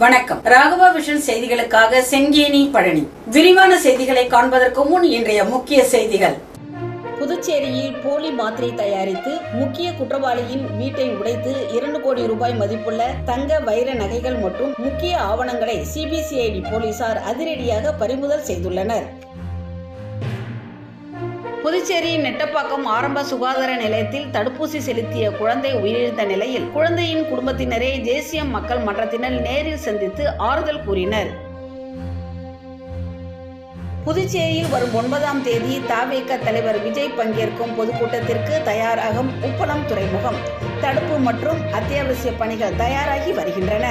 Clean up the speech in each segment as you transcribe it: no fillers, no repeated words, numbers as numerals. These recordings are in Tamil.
வணக்கம். ராகவா விஷன் செய்திகளுக்காக செங்கேனி பழனி. விரிவான செய்திகளை காண்பதற்கு முன் இன்றைய முக்கிய செய்திகள். புதுச்சேரியில் போலி மாத்திரை தயாரித்து முக்கிய குற்றவாளியின் வீட்டை உடைத்து 2 கோடி ரூபாய் மதிப்புள்ள தங்க வைர நகைகள் மற்றும் முக்கிய ஆவணங்களை சிபிசிஐடி போலீசார் அதிரடியாக பறிமுதல் செய்துள்ளனர். புதுச்சேரி நெட்டப்பாக்கம் ஆரம்ப சுகாதார நிலையத்தில் தடுப்பூசி செலுத்திய குழந்தை உயிரிழந்த நிலையில் குழந்தையின் குடும்பத்தினரை தேசிய மக்கள் மன்றத்தினர் நேரில் சந்தித்து ஆறுதல் கூறினர். புதுச்சேரியில் வரும் 9ஆம் தேதி தவேக தலைவர் விஜய் பங்கேற்கும் பொதுக்கூட்டத்திற்கு தயாராகும் உப்பளம் துறைமுகம். தடுப்பு மற்றும் அத்தியாவசிய பணிகள் தயாராகி வருகின்றன.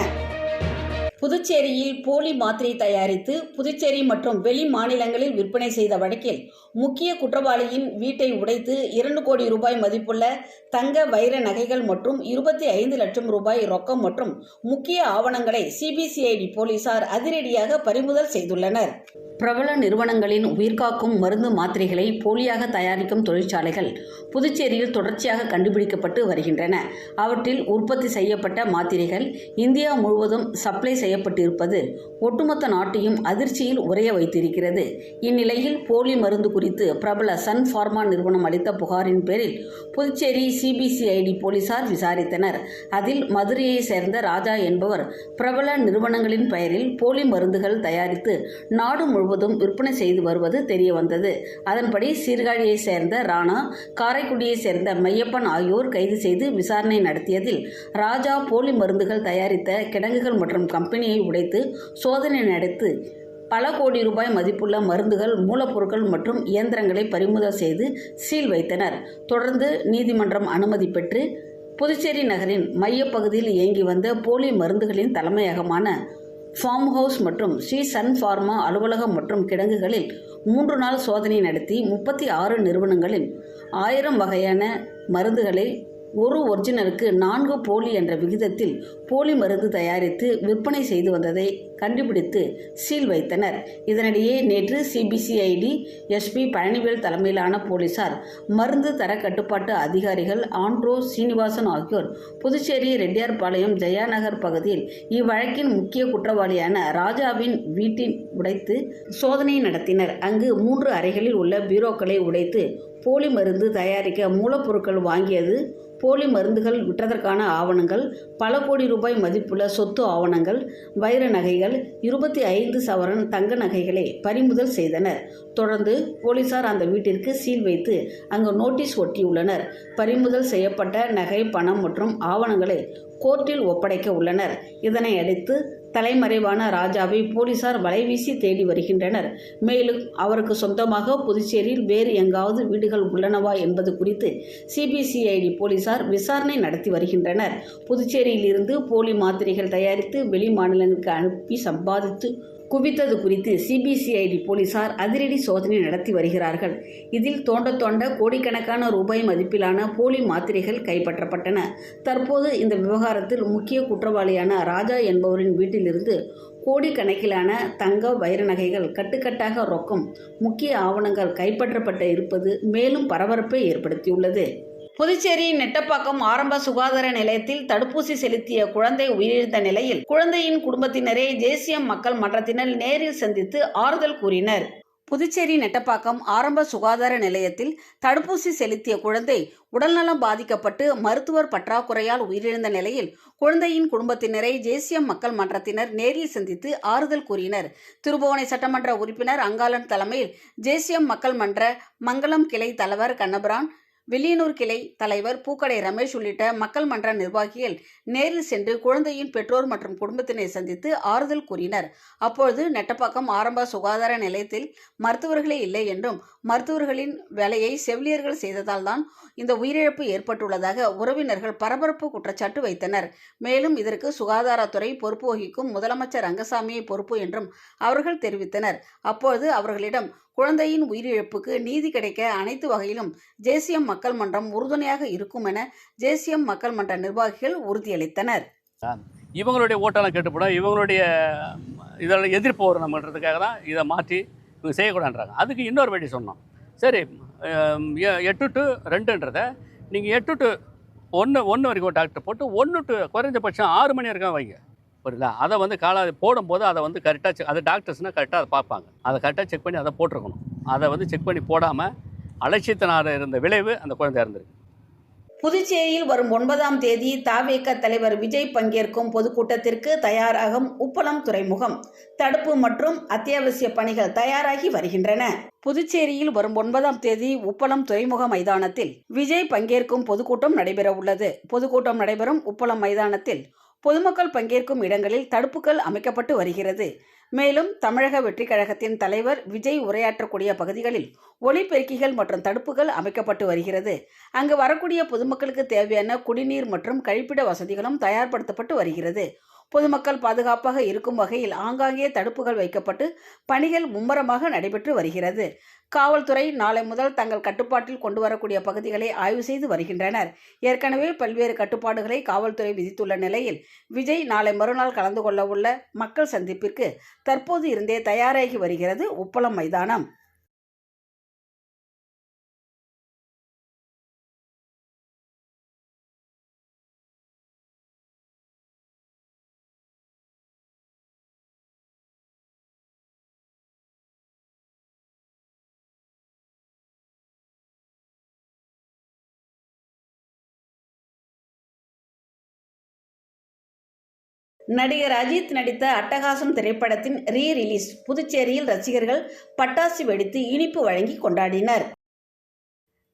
புதுச்சேரியில் போலி மாத்திரை தயாரித்து புதுச்சேரி மற்றும் வெளி மாநிலங்களில் விற்பனை செய்த வழக்கில் முக்கிய குற்றவாளியின் வீட்டை உடைத்து 2 கோடி ரூபாய் மதிப்புள்ள தங்க வைர நகைகள் மற்றும் 25 லட்சம் ரூபாய் ரொக்கம் மற்றும் முக்கிய ஆவணங்களை சிபிசிஐடி போலீசார் அதிரடியாக பறிமுதல் செய்துள்ளனர். பிரபல நிறுவனங்களின் உயிர்காக்கும் மருந்து மாத்திரைகளை போலியாக தயாரிக்கும் தொழிற்சாலைகள் புதுச்சேரியில் தொடர்ச்சியாக கண்டுபிடிக்கப்பட்டு வருகின்றன. அவற்றில் உற்பத்தி செய்யப்பட்ட மாத்திரைகள் இந்தியா முழுவதும் சப்ளை செய்யப்பட்டிருப்பது ஒட்டுமொத்த நாட்டையும் அதிர்ச்சியில் உறைய வைத்திருக்கிறது. இந்நிலையில் போலி மருந்து குறித்து பிரபல சன் பார்மா நிறுவனம் அளித்த புகாரின் பேரில் புதுச்சேரி சிபிசிஐடி போலீசார் விசாரித்தனர். அதில் மதுரையை சேர்ந்த ராஜா என்பவர் பிரபல நிறுவனங்களின் பெயரில் போலி மருந்துகள் தயாரித்து நாடு முழுவதும் விற்பனை செய்து வருவது தெரியவந்தது. அதன்படி சீர்காழியை சேர்ந்த ராணா, காரைக்குடியை சேர்ந்த மையப்பன் ஆகியோர் கைது செய்து விசாரணை நடத்தியதில் ராஜா போலி மருந்துகள் தயாரித்த கிடங்குகள் மற்றும் கம்பெனியை உடைத்து சோதனை நடத்தி பல கோடி ரூபாய் மதிப்புள்ள மருந்துகள், மூலப்பொருட்கள் மற்றும் இயந்திரங்களை பறிமுதல் செய்து சீல் வைத்தனர். தொடர்ந்து நீதிமன்றம் அனுமதி பெற்று புதுச்சேரி நகரின் மையப்பகுதியில் இயங்கி வந்த போலி மருந்துகளின் தலைமையகமான ஃபார்ம் ஹவுஸ் மற்றும் ஸ்ரீ சன் பார்மா அலுவலகம் மற்றும் கிடங்குகளில் 3 நாள் சோதனை நடத்தி 36 நிறுவனங்களில் 1000 வகையான மருந்துகளை ஒரு ஒரிஜினலுக்கு 4 போலி என்ற விகிதத்தில் போலி மருந்து தயாரித்து விற்பனை செய்து வந்ததை கண்டுபிடித்து சீல் வைத்தனர். இதனிடையே நேற்று சிபிசிஐடி எஸ்பி பழனிவேல் தலைமையிலான போலீசார் மருந்து தர கட்டுப்பாட்டு அதிகாரிகள் ஆண்ட்ரோ சீனிவாசன் ஆகியோர் புதுச்சேரி ரெட்டியார்பாளையம் ஜெயாநகர் பகுதியில் இவ்வழக்கின் முக்கிய குற்றவாளியான ராஜாவின் வீட்டின் உடைத்து சோதனை நடத்தினர். அங்கு 3 அறைகளில் உள்ள பீரோக்களை உடைத்து போலி மருந்து தயாரிக்க மூலப்பொருட்கள் வாங்கியது, போலி மருந்துகள் விற்றதற்கான ஆவணங்கள், பல கோடி ரூபாய் மதிப்புள்ள சொத்து ஆவணங்கள், வைர நகைகள், 25 சவரன் தங்க நகைகளை பறிமுதல் செய்தனர். தொடர்ந்து போலீசார் அந்த வீட்டிற்கு சீல் வைத்து அங்கு நோட்டீஸ் ஒட்டியுள்ளனர். பறிமுதல் செய்யப்பட்ட நகை, பணம் மற்றும் ஆவணங்களை கோர்ட்டில் ஒப்படைக்க உள்ளனர். இதனை அடுத்து தலைமறைவான ராஜாவை போலீசார் வலைவீசி தேடி வருகின்றனர். மேலும் அவருக்கு சொந்தமாக புதுச்சேரியில் வேறு எங்காவது வீடுகள் உள்ளனவா என்பது குறித்து சிபிசிஐடி போலீசார் விசாரணை நடத்தி வருகின்றனர். புதுச்சேரியில் இருந்து போலி மாத்திரைகள் தயாரித்து வெளி மாநிலங்களுக்கு அனுப்பி சம்பாதித்து குவித்தது குறித்து சிபிசிஐடி போலீசார் அதிரடி சோதனை நடத்தி வருகிறார்கள். இதில் தோண்ட கோடிக்கணக்கான ரூபாய் மதிப்பிலான போலி மாத்திரைகள் கைப்பற்றப்பட்டன. தற்போது இந்த விவகாரத்தில் முக்கிய குற்றவாளியான ராஜா என்பவரின் வீட்டிலிருந்து கோடிக்கணக்கிலான தங்க வைர நகைகள், கட்டுக்கட்டாக ரொக்கம், முக்கிய ஆவணங்கள் கைப்பற்றப்பட்டு இருப்பது மேலும் பரபரப்பை ஏற்படுத்தியுள்ளது. புதுச்சேரி நெட்டப்பாக்கம் ஆரம்ப சுகாதார நிலையத்தில் தடுப்பூசி செலுத்திய குழந்தை உயிரிழந்த நிலையில் குழந்தையின் குடும்பத்தினரை தேசிய மக்கள் மன்றத்தினர் நேரில் சந்தித்து ஆறுதல் கூறினர். புதுச்சேரி நெட்டப்பாக்கம் ஆரம்ப சுகாதார நிலையத்தில் தடுப்பூசி செலுத்திய குழந்தை உடல்நலம் பாதிக்கப்பட்டு மருத்துவர் பற்றாக்குறையால் உயிரிழந்த நிலையில் குழந்தையின் குடும்பத்தினரை தேசிய மக்கள் மன்றத்தினர் நேரில் சந்தித்து ஆறுதல் கூறினர். திருபுவனை சட்டமன்ற உறுப்பினர் அங்காளன் தலைமையில் தேசிய மக்கள் மன்ற மங்களம் கிளை தலைவர் கண்ணபிரான், வில்லியனூர் கிளை தலைவர் பூக்கடை ரமேஷ் உள்ளிட்ட மக்கள் மன்ற நிர்வாகிகள் நேரில் சென்று குழந்தையின் பெற்றோர் மற்றும் குடும்பத்தினை சந்தித்து ஆறுதல் கூறினர். அப்பொழுது நெட்டப்பாக்கம் ஆரம்ப சுகாதார நிலையத்தில் மருத்துவர்களே இல்லை என்றும் மருத்துவர்களின் வேலையை செவிலியர்கள் செய்ததால் தான் இந்த உயிரிழப்பு ஏற்பட்டுள்ளதாக உறவினர்கள் பரபரப்பு குற்றச்சாட்டு வைத்தனர். மேலும் இதற்கு சுகாதாரத்துறை பொறுப்பு வகிக்கும் முதலமைச்சர் ரங்கசாமியை பொறுப்பு என்றும் அவர்கள் தெரிவித்தனர். அப்பொழுது அவர்களிடம் குழந்தையின் உயிரிழப்புக்கு நீதி கிடைக்க அனைத்து வகையிலும் தேசிய மக்கள் மன்றம் உறுதுணையாக இருக்கும் என தேசிய மக்கள் மன்ற நிர்வாகிகள் உறுதியளித்தனர். இவங்களுடைய ஓட்டெல்லாம் கேட்டுப்படும், இவங்களுடைய இதில் எதிர்ப்பு வரும் நம்மன்றதுக்காக தான் இதை மாற்றி இவங்க செய்யக்கூடாதுன்றாங்க. அதுக்கு இன்னொரு வழி சொன்னோம். சரி, 8 to 2ன்றதை நீங்கள் 8 to 1 வரைக்கும் டாக்டர் போட்டு 1 to குறைஞ்சபட்சம் 6 மணி வரைக்கும் வைங்க. புரியல. அதை வந்து போடும்போது அதை வந்து கரெக்டாக அது டாக்டர்ஸ்னால் கரெக்டாக அதை பார்ப்பாங்க. அதை கரெக்டாக செக் பண்ணி அதை போட்டிருக்கணும். அதை வந்து செக் பண்ணி போடாமல் அலட்சியத்தினால இருந்த விளைவு அந்த குழந்தை இறந்துருக்கு. புதுச்சேரியில் வரும் 9ஆம் தேதி தவேக தலைவர் விஜய் பங்கேற்கும் பொதுக்கூட்டத்திற்கு தயாராகும் உப்பளம் துறைமுகம். தடுப்பு மற்றும் அத்தியாவசிய பணிகள் தயாராகி வருகின்றன. புதுச்சேரியில் வரும் 9ஆம் தேதி உப்பளம் துறைமுக மைதானத்தில் விஜய் பங்கேற்கும் பொதுக்கூட்டம் நடைபெற உள்ளது. பொதுக்கூட்டம் நடைபெறும் உப்பளம் மைதானத்தில் பொதுமக்கள் பங்கேற்கும் இடங்களில் தடுப்புகள் அமைக்கப்பட்டு வருகிறது. மேலும் தமிழக வெற்றி கழகத்தின் தலைவர் விஜய் உரையாற்றக்கூடிய பகுதிகளில் ஒலிபெருக்கிகள் மற்றும் தடுப்புகள் அமைக்கப்பட்டு வருகிறது. அங்கு வரக்கூடிய பொதுமக்களுக்கு தேவையான குடிநீர் மற்றும் கழிப்பிட வசதிகளும் தயார்படுத்தப்பட்டு வருகிறது. பொதுமக்கள் பாதுகாப்பாக இருக்கும் வகையில் ஆங்காங்கே தடுப்புகள் வைக்கப்பட்டு பணிகள் மும்முரமாக நடைபெற்று வருகிறது. காவல்துறை நாளை முதல் தங்கள் கட்டுப்பாட்டில் கொண்டு வரக்கூடிய பகுதிகளை ஆய்வு செய்து வருகின்றனர். ஏற்கனவே பல்வேறு கட்டுப்பாடுகளை காவல்துறை விதித்துள்ள நிலையில் விஜய் நாளை மறுநாள் கலந்து கொள்ள உள்ள மக்கள் சந்திப்பிற்கு தற்போது இருந்தே தயாராகி வருகிறது உப்பளம் மைதானம். நடிகர் அஜித் நடித்த அட்டகாசம் திரைப்படத்தின் ரீ-ரிலீஸ். புதுச்சேரியில் ரசிகர்கள் பட்டாசு வெடித்து இனிப்பு வழங்கி கொண்டாடினர்.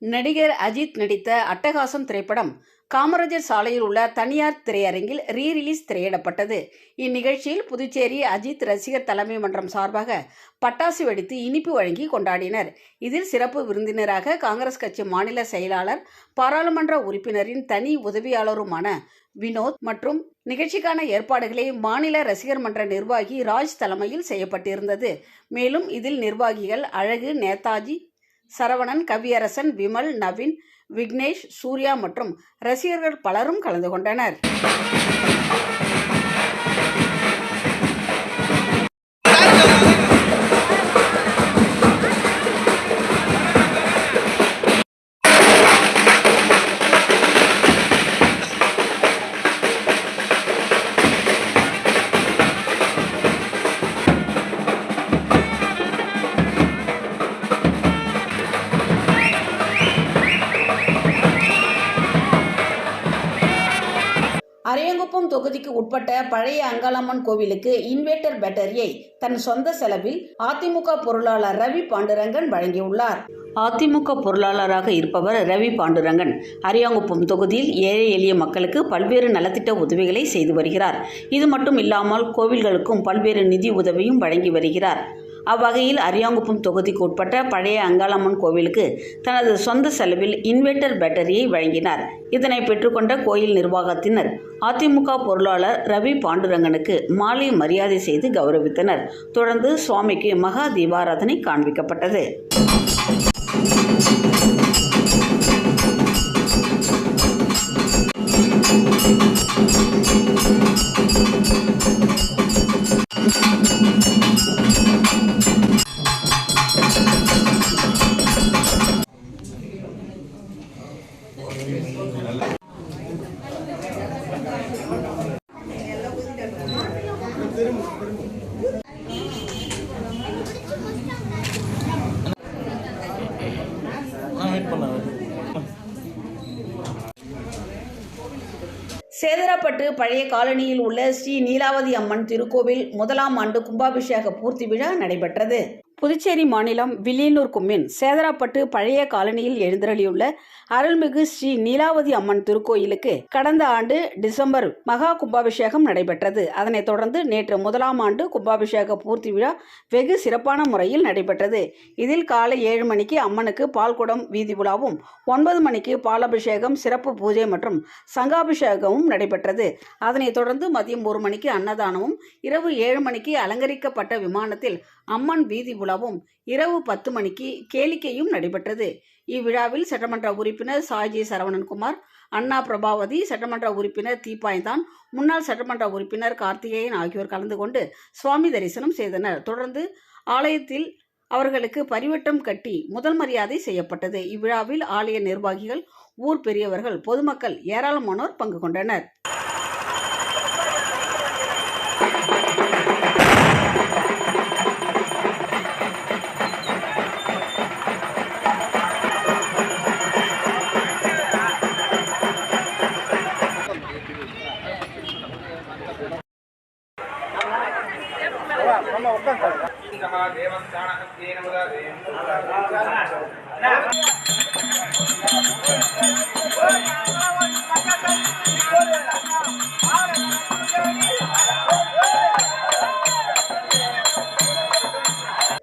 நடிகர் அஜித் நடித்த அட்டகாசம் திரைப்படம் காமராஜர் சாலையில் உள்ள தனியார் திரையரங்கில் ரீ-ரிலீஸ் திரையிடப்பட்டது. இந்நிகழ்ச்சியில் புதுச்சேரி அஜித் ரசிகர் தலைமை மன்றம் சார்பாக பட்டாசு வெடித்து இனிப்பு வழங்கி கொண்டாடினர். இதில் சிறப்பு விருந்தினராக காங்கிரஸ் கட்சி மாநில செயலாளர், பாராளுமன்ற உறுப்பினரின் தனி உதவியாளருமான வினோத் மற்றும் நிகழ்ச்சிக்கான ஏற்பாடுகளை மாநில ரசிகர் மன்ற நிர்வாகி ராஜ் தலைமையில் செய்யப்பட்டிருந்தது. மேலும் இதில் நிர்வாகிகள் அழகு, நேதாஜி, சரவணன், கவியரசன், விமல், நவீன், விக்னேஷ், சூர்யா மற்றும் ரசிகர்கள் பலரும் கலந்து கொண்டனர். அரியாங்குப்பம் தொகுதிக்கு உட்பட்ட பழைய அங்காளம்மன் கோவிலுக்கு இன்வெர்டர் பேட்டரியை தன் சொந்த செலவில் அதிமுக பொருளாளர் ரவி பாண்டுரங்கன் வழங்கியுள்ளார். அதிமுக பொருளாளராக இருப்பவர் ரவி பாண்டுரங்கன் அரியாங்குப்பம் தொகுதியில் ஏழை எளிய மக்களுக்கு பல்வேறு நலத்திட்ட உதவிகளை செய்து வருகிறார். இது மட்டும் இல்லாமல் கோவில்களுக்கும் பல்வேறு நிதி உதவியும் வழங்கி வருகிறார். அவ்வகையில் அரியாங்குப்பம் தொகுதிக்கு உட்பட்ட பழைய அங்காளம்மன் கோவிலுக்கு தனது சொந்த செலவில் இன்வெர்டர் பேட்டரியை வழங்கினார். இதனை பெற்றுக்கொண்ட கோயில் நிர்வாகத்தினர் அதிமுக பொருளாளர் ரவி பாண்டுரங்கனுக்கு மாலை மரியாதை செய்து கௌரவித்தனர். தொடர்ந்து சுவாமிக்கு மகா தீபாராதனை காண்பிக்கப்பட்டது. சேதராப்பட்டு பழைய காலனியில் உள்ள ஸ்ரீ நீலாவதி அம்மன் திருக்கோவில் 1ஆம் ஆண்டு கும்பாபிஷேக பூர்த்தி விழா நடைபெற்றது. புதுச்சேரி மாநிலம் வில்லியனூர் கும்மின் சேதராப்பட்டு பழைய காலனியில் எழுந்தருளியுள்ள அருள்மிகு ஸ்ரீ நீலாவதி அம்மன் திருக்கோயிலுக்கு கடந்த ஆண்டு டிசம்பர் மகா கும்பாபிஷேகம் நடைபெற்றது. அதனைத் தொடர்ந்து நேற்று 1ஆம் ஆண்டு கும்பாபிஷேக பூர்த்தி விழா வெகு சிறப்பான முறையில் நடைபெற்றது. இதில் காலை 7 மணிக்கு அம்மனுக்கு பால்குடம் வீதி உலாவும், 9 மணிக்கு பாலாபிஷேகம், சிறப்பு பூஜை மற்றும் சங்காபிஷேகமும் நடைபெற்றது. அதனைத் தொடர்ந்து மதியம் 1 மணிக்கு அன்னதானமும், இரவு 7 மணிக்கு அலங்கரிக்கப்பட்ட விமானத்தில் அம்மன் வீதி உலாவும், இரவு 10 மணிக்கு கேளிக்கையும் நடைபெற்றது. இவ்விழாவில் சட்டமன்ற உறுப்பினர் சாய்ஜி சரவணன்குமார், அண்ணா பிரபாவதி, சட்டமன்ற உறுப்பினர் தீப்பாய்தான், முன்னாள் சட்டமன்ற உறுப்பினர் கார்த்திகேயன் ஆகியோர் கலந்து கொண்டு சுவாமி தரிசனம் செய்தனர். தொடர்ந்து ஆலயத்தில் அவர்களுக்கு பரிவட்டம் கட்டி முதல் மரியாதை செய்யப்பட்டது. இவ்விழாவில் ஆலய நிர்வாகிகள், ஊர் பெரியவர்கள், பொதுமக்கள் ஏராளமானோர் பங்கு கொண்டனர்.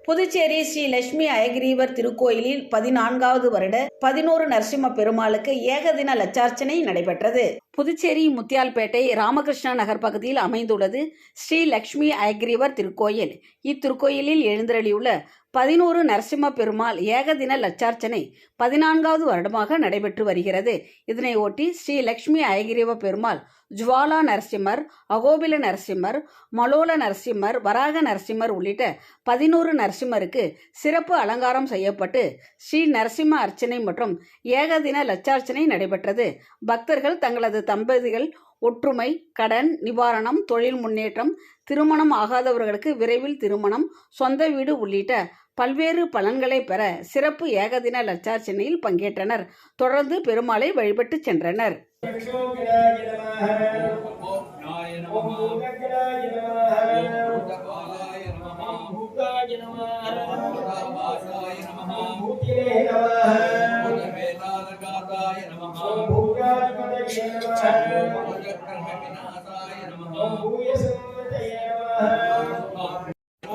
புதுச்சேரி ஸ்ரீ லட்சுமி அயகிரீவர் திருக்கோயிலில் 14வது வருட 11 நரசிம்ம பெருமாளுக்கு ஏகதின லட்சார்ச்சனை நடைபெற்றது. புதுச்சேரி முத்தியால்பேட்டை ராமகிருஷ்ணா நகர் பகுதியில் அமைந்துள்ளது ஸ்ரீ லட்சுமி அயகிரீவர் திருக்கோயில். இத்திருக்கோயிலில் எழுந்தருளியுள்ள 11 நரசிம்ம பெருமாள் ஏகதின லட்சார்ச்சனை 14வது வருடமாக நடைபெற்று வருகிறது. இதனை ஒட்டி ஸ்ரீ லட்சுமி அயகிரீவ பெருமாள் ஜுவாலா நரசிம்மர், அகோபில நரசிம்மர், மலோல நரசிம்மர், வராக நரசிம்மர் உள்ளிட்ட 11 நரசிம்மருக்கு சிறப்பு அலங்காரம் செய்யப்பட்டு ஸ்ரீ நரசிம்ம அர்ச்சனை மற்றும் ஏகதின லட்சார்ச்சனை நடைபெற்றது. பக்தர்கள் தங்களது தம்பதிகள் ஒற்றுமை, கடன் நிவாரணம், தொழில் முன்னேற்றம், திருமணம் ஆகாதவர்களுக்கு விரைவில் திருமணம், சொந்த வீடு உள்ளிட்ட பல்வேறு பலன்களை பெற சிறப்பு ஏகதின லட்சார்ச்சனையில் பங்கேற்றனர். தொடர்ந்து பெருமாளை வழிபட்டு சென்றனர்.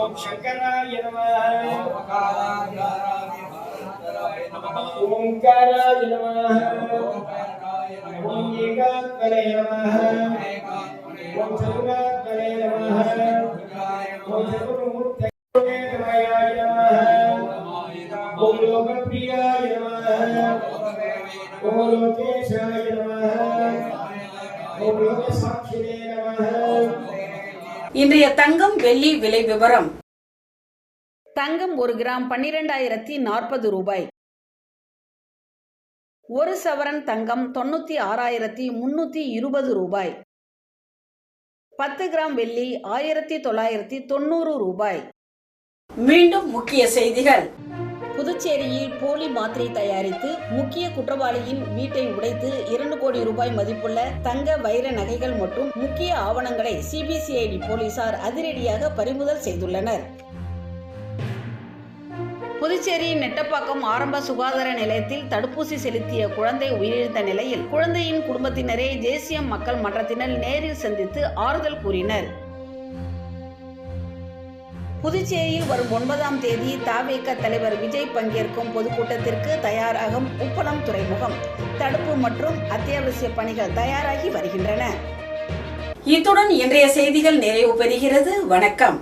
ओम शंकराय नमः ओंकाराय नमः ओम एकात्मने नमः ओम चतुरात्मने नमः ओम चतुर्मूर्तये नमः ओम लोकप्रियाय नमः ओम लोकेशाय नमः ओम लोकसाक्षिणे नमः. இன்றைய தங்கம் வெள்ளி விலை விவரம். தங்கம் 1 கிராம் 12,040 ரூபாய். 1 சவரன் தங்கம் 96,320 ரூபாய். 10 கிராம் வெள்ளி 1990 ரூபாய். மீண்டும் முக்கிய செய்திகள். புதுச்சேரியில் போலி மாத்திரை தயாரித்து முக்கிய குற்றவாளியின் வீட்டை உடைத்து 2 கோடி ரூபாய் மதிப்புள்ள தங்க வைர நகைகள் மற்றும் முக்கிய ஆவணங்களை சிபிசிஐடி போலீசார் அதிரடியாக பறிமுதல் செய்துள்ளனர். புதுச்சேரி நெட்டப்பாக்கம் ஆரம்ப சுகாதார நிலையத்தில் தடுப்பூசி செலுத்திய குழந்தை உயிரிழந்த நிலையில் குழந்தையின் குடும்பத்தினரை தேசியம் மக்கள் மன்றத்தினர் நேரில் சந்தித்து ஆறுதல் கூறினர். புதுச்சேரியில் வரும் 9ஆம் தேதி தவேக தலைவர் விஜய் பங்கேற்கும் பொதுக்கூட்டத்திற்கு தயாராகும் உப்பளம் துறைமுகம். தடுப்பு மற்றும் அத்தியாவசிய பணிகள் தயாராகி வருகின்றன. இத்துடன் இன்றைய செய்திகள் நிறைவு பெறுகிறது. வணக்கம்.